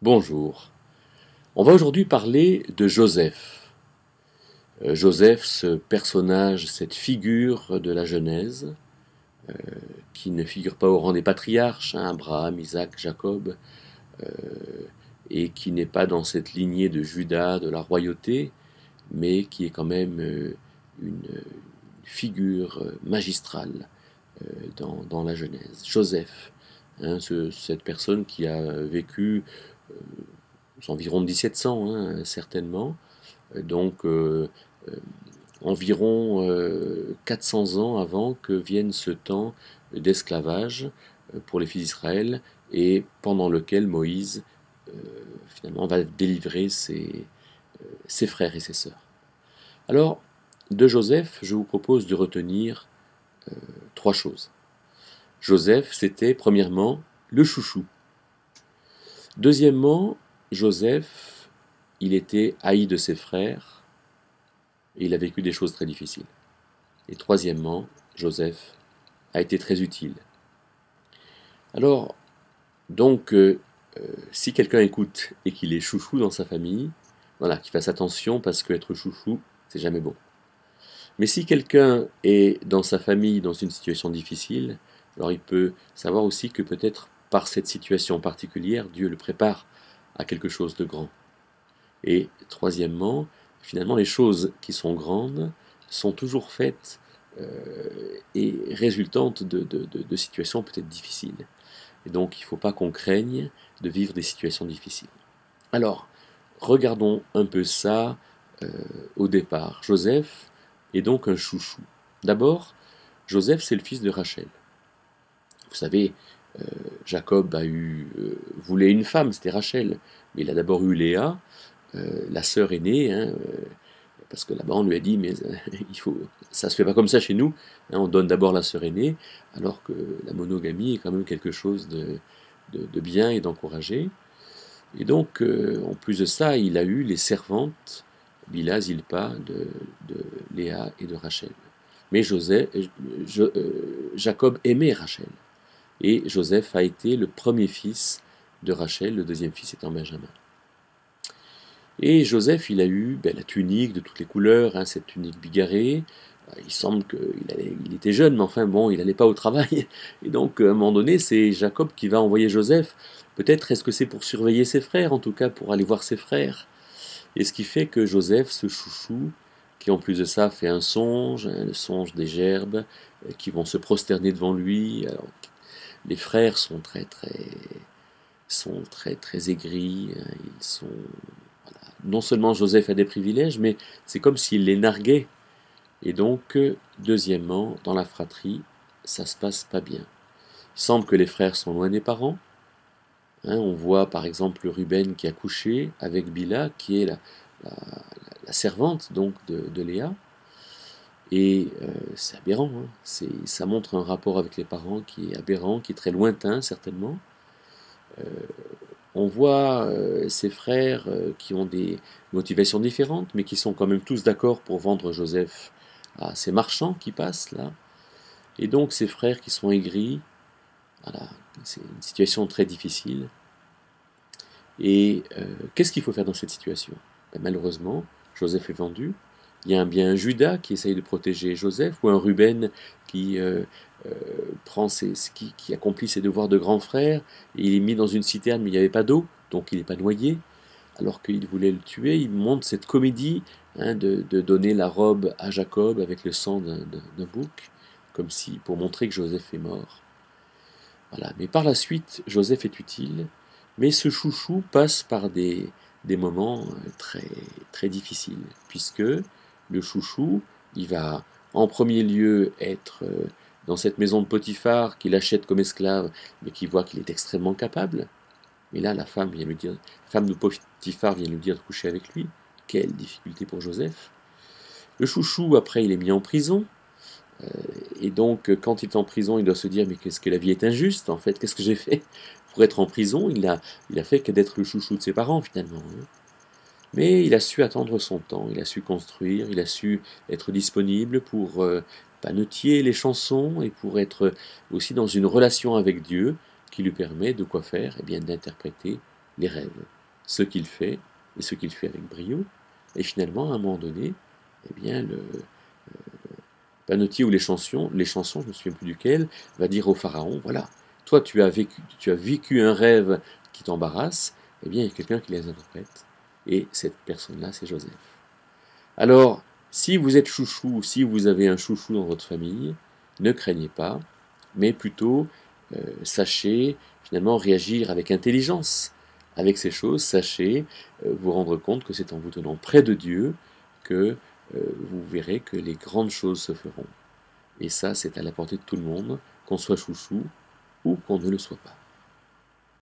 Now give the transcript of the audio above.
Bonjour. On va aujourd'hui parler de Joseph. Joseph, ce personnage, cette figure de la Genèse, qui ne figure pas au rang des patriarches, Abraham, Isaac, Jacob, et qui n'est pas dans cette lignée de Juda, de la royauté, mais qui est quand même une figure magistrale dans la Genèse. Joseph, cette personne qui a vécu environ 1700, certainement, donc environ 400 ans avant que vienne ce temps d'esclavage pour les fils d'Israël, et pendant lequel Moïse finalement va délivrer ses frères et ses sœurs. Alors, de Joseph, je vous propose de retenir trois choses. Joseph, c'était premièrement le chouchou. Deuxièmement, Joseph, il était haï de ses frères et il a vécu des choses très difficiles. Et troisièmement, Joseph a été très utile. Alors, donc, si quelqu'un écoute et qu'il est chouchou dans sa famille, voilà, qu'il fasse attention parce qu'être chouchou, c'est jamais bon. Mais si quelqu'un est dans sa famille dans une situation difficile, alors il peut savoir aussi que peut-être par cette situation particulière, Dieu le prépare à quelque chose de grand. Et troisièmement, finalement, les choses qui sont grandes sont toujours faites et résultantes de situations peut-être difficiles. Et donc, il ne faut pas qu'on craigne de vivre des situations difficiles. Alors, regardons un peu ça au départ. Joseph est donc un chouchou. D'abord, Joseph, c'est le fils de Rachel. Vous savez, Jacob voulait une femme, c'était Rachel, mais il a d'abord eu Léa, la sœur aînée, parce que là-bas on lui a dit, mais ça se fait pas comme ça chez nous, on donne d'abord la sœur aînée, alors que la monogamie est quand même quelque chose de bien et d'encouragé. Et donc, en plus de ça, il a eu les servantes, Bilha, Zilpa, de Léa et de Rachel. Mais Jacob aimait Rachel. Et Joseph a été le premier fils de Rachel, le deuxième fils étant Benjamin. Et Joseph, il a eu la tunique de toutes les couleurs, cette tunique bigarrée. Il semble qu'il était jeune, mais enfin bon, il n'allait pas au travail. Et donc, à un moment donné, c'est Jacob qui va envoyer Joseph. Peut-être est-ce que c'est pour surveiller ses frères, en tout cas pour aller voir ses frères. Et ce qui fait que Joseph, ce chouchou, qui en plus de ça fait un songe, le songe des gerbes, qui vont se prosterner devant lui. Alors, les frères sont très aigris. Voilà. Non seulement Joseph a des privilèges, mais c'est comme s'il les narguait. Et donc, deuxièmement, dans la fratrie, ça se passe pas bien. Il semble que les frères sont loin des parents. On voit par exemple Ruben qui a couché avec Bilha, qui est la servante donc de Léa. Et c'est aberrant, ça montre un rapport avec les parents qui est aberrant, qui est très lointain certainement. On voit ces frères qui ont des motivations différentes, mais qui sont quand même tous d'accord pour vendre Joseph à ces marchands qui passent là. Et donc ces frères qui sont aigris, voilà, c'est une situation très difficile. Et qu'est-ce qu'il faut faire dans cette situation? Malheureusement, Joseph est vendu. Il y a bien un Judas qui essaye de protéger Joseph, ou un Ruben qui qui accomplit ses devoirs de grand frère, et il est mis dans une citerne, mais il n'y avait pas d'eau, donc il n'est pas noyé, alors qu'il voulait le tuer. Il montre cette comédie de donner la robe à Jacob avec le sang d'un bouc, comme si pour montrer que Joseph est mort. Voilà. Mais par la suite, Joseph est utile, mais ce chouchou passe par des moments très difficiles, puisque le chouchou, il va en premier lieu être dans cette maison de Potiphar qu'il achète comme esclave, mais qui voit qu'il est extrêmement capable. Et là, la femme de Potiphar vient lui dire de coucher avec lui. Quelle difficulté pour Joseph. Le chouchou, après, il est mis en prison. Et donc, quand il est en prison, il doit se dire, mais qu'est-ce que la vie est injuste, en fait, qu'est-ce que j'ai fait pour être en prison? Il a fait que d'être le chouchou de ses parents, finalement. Mais il a su attendre son temps, il a su construire, il a su être disponible pour panetier les chansons et pour être aussi dans une relation avec Dieu qui lui permet de quoi faire? Eh bien, d'interpréter les rêves, ce qu'il fait, et ce qu'il fait avec brio. Et finalement, à un moment donné, eh bien, le panetier ou les chansons, je ne me souviens plus duquel, va dire au pharaon, voilà, toi tu as vécu un rêve qui t'embarrasse, eh bien il y a quelqu'un qui les interprète. Et cette personne-là, c'est Joseph. Alors, si vous êtes chouchou, si vous avez un chouchou dans votre famille, ne craignez pas, mais plutôt sachez finalement réagir avec intelligence avec ces choses. Sachez vous rendre compte que c'est en vous tenant près de Dieu que vous verrez que les grandes choses se feront. Et ça, c'est à la portée de tout le monde, qu'on soit chouchou ou qu'on ne le soit pas.